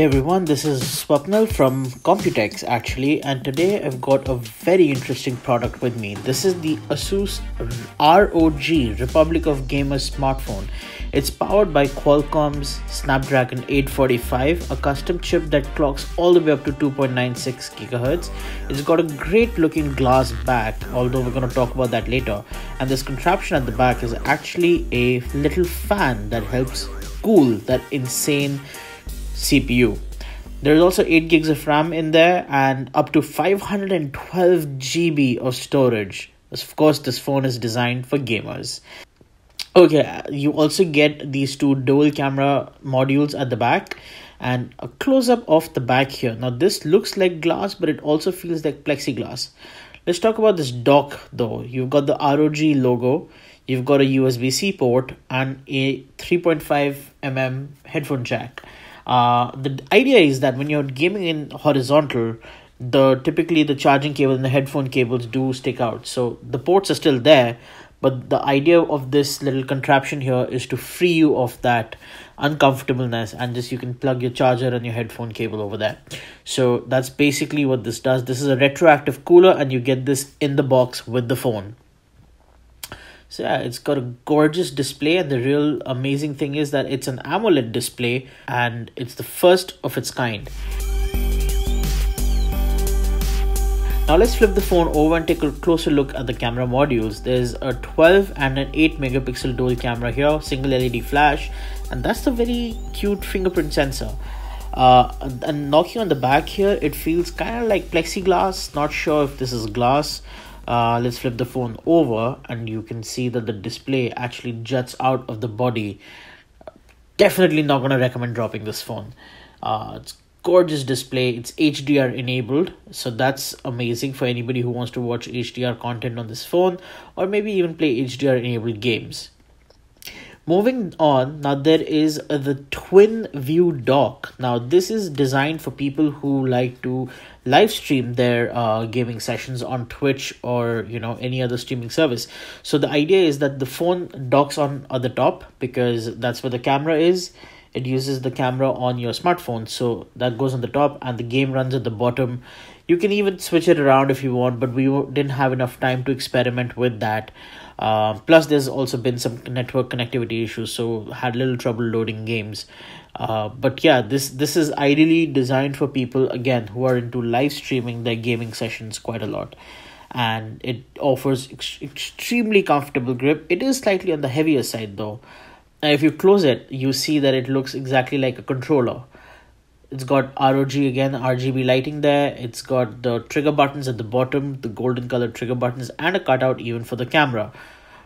Hey everyone, this is Swapnil from Computex actually, and today I've got a very interesting product with me. This is the Asus ROG Republic of Gamers smartphone. It's powered by Qualcomm's Snapdragon 845, a custom chip that clocks all the way up to 2.96 GHz. It's got a great looking glass back, although we're going to talk about that later. And this contraption at the back is actually a little fan that helps cool that insane CPU. There's also 8 gigs of RAM in there and up to 512 GB of storage. Of course, this phone is designed for gamers. Okay, you also get these two dual camera modules at the back and a close-up of the back here. Now this looks like glass, but it also feels like plexiglass. Let's talk about this dock though. You've got the ROG logo, you've got a USB-C port and a 3.5mm headphone jack. The idea is that when you're gaming in horizontal, typically the charging cable and the headphone cables do stick out. So the ports are still there, but the idea of this little contraption here is to free you of that uncomfortableness, and just you can plug your charger and your headphone cable over there. So that's basically what this does. This is a retroactive cooler and you get this in the box with the phone. So yeah, it's got a gorgeous display, and the real amazing thing is that it's an AMOLED display and it's the first of its kind. Now let's flip the phone over and take a closer look at the camera modules. There's a 12 and an 8 megapixel dual camera here, single LED flash, and that's the very cute fingerprint sensor. And knocking on the back here, it feels kind of like plexiglass. Not sure if this is glass. Let's flip the phone over and you can see that the display actually juts out of the body. Definitely not going to recommend dropping this phone. It's gorgeous display. It's HDR enabled, so that's amazing for anybody who wants to watch HDR content on this phone or maybe even play HDR enabled games. Moving on, now there is the TwinView Dock. Now this is designed for people who like to live stream their gaming sessions on Twitch or any other streaming service. So the idea is that the phone docks on at the top because that's where the camera is. It uses the camera on your smartphone, so that goes on the top and the game runs at the bottom. You can even switch it around if you want, but we didn't have enough time to experiment with that. Plus there's also been some network connectivity issues, so had little trouble loading games. But yeah, this is ideally designed for people again who are into live streaming their gaming sessions quite a lot, and it offers extremely comfortable grip. It is slightly on the heavier side though. And if you close it, you see that it looks exactly like a controller. It's got ROG again, RGB lighting there. It's got the trigger buttons at the bottom, the golden colored trigger buttons, and a cutout even for the camera.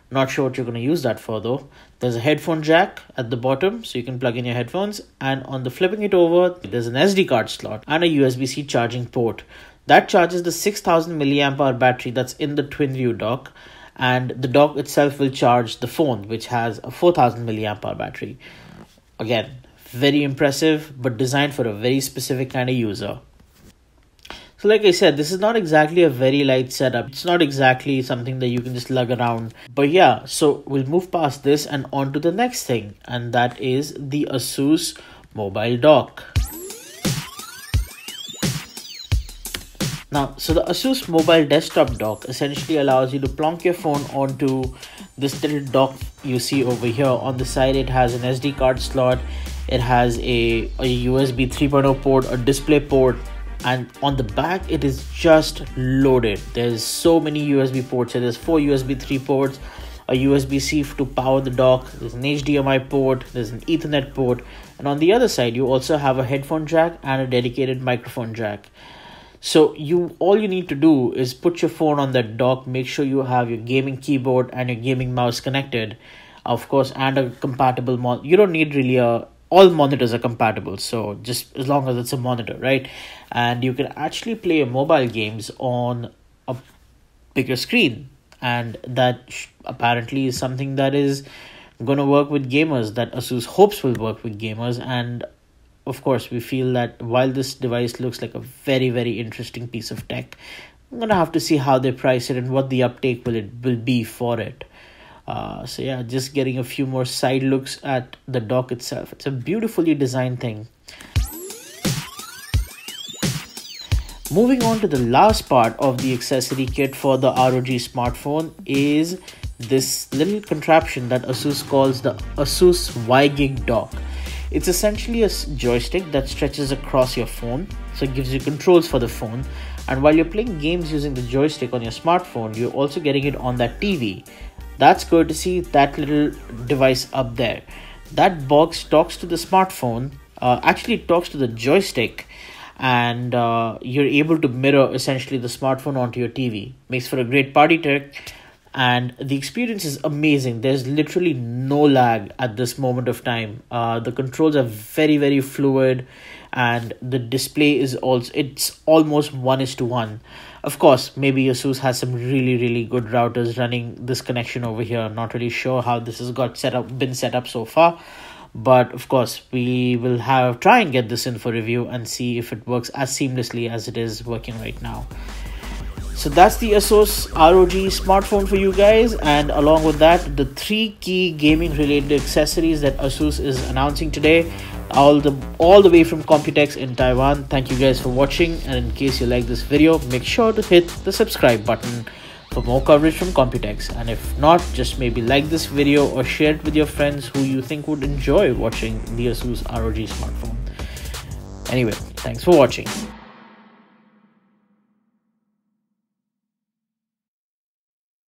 Not sure what you're going to use that for though. There's a headphone jack at the bottom, so you can plug in your headphones. And on the flipping it over, there's an SD card slot and a USB-C charging port. That charges the 6000 mAh battery that's in the TwinView Dock. And the dock itself will charge the phone, which has a 4000 mAh battery. Again, very impressive, but designed for a very specific kind of user. So like I said, this is not exactly a very light setup. It's not exactly something that you can just lug around. But yeah, so we'll move past this and on to the next thing, and that is the Asus mobile dock. Now, so the Asus mobile desktop dock essentially allows you to plonk your phone onto this little dock you see over here. On the side, it has an SD card slot, it has a USB 3.0 port, a display port, and on the back, it is just loaded. There's so many USB ports here. There's 4 USB 3 ports, a USB-C to power the dock, there's an HDMI port, there's an Ethernet port, and on the other side, you also have a headphone jack and a dedicated microphone jack. So all you need to do is put your phone on that dock, make sure you have your gaming keyboard and your gaming mouse connected, of course, and a compatible monitor. You don't need really all monitors are compatible, so just as long as it's a monitor, right? And you can actually play your mobile games on a bigger screen, and that apparently is something that is going to work with gamers, that Asus hopes will work with gamers. And of course, we feel that while this device looks like a very, very interesting piece of tech, I'm going to have to see how they price it and what the uptake will be for it. So yeah, just getting a few more side looks at the dock itself. It's a beautifully designed thing. Moving on to the last part of the accessory kit for the ROG smartphone is this little contraption that Asus calls the Asus WiGig Dock. It's essentially a joystick that stretches across your phone, so it gives you controls for the phone, and while you're playing games using the joystick on your smartphone, you're also getting it on that TV. That's courtesy that little device up there. That box talks to the smartphone, actually it talks to the joystick, and you're able to mirror essentially the smartphone onto your TV. Makes for a great party trick, and the experience is amazing. There's literally no lag at this moment of time. The controls are very fluid, and the display is also, it's almost 1:1. Of course, maybe Asus has some really good routers running this connection over here. Not really sure how this has been set up so far, but of course we will try and get this in for review and see if it works as seamlessly as it is working right now. So that's the Asus ROG smartphone for you guys, and along with that, the 3 key gaming related accessories that Asus is announcing today, all the way from Computex in Taiwan. Thank you guys for watching, and in case you like this video, make sure to hit the subscribe button for more coverage from Computex, and if not, just maybe like this video or share it with your friends who you think would enjoy watching the Asus ROG smartphone. Anyway, thanks for watching.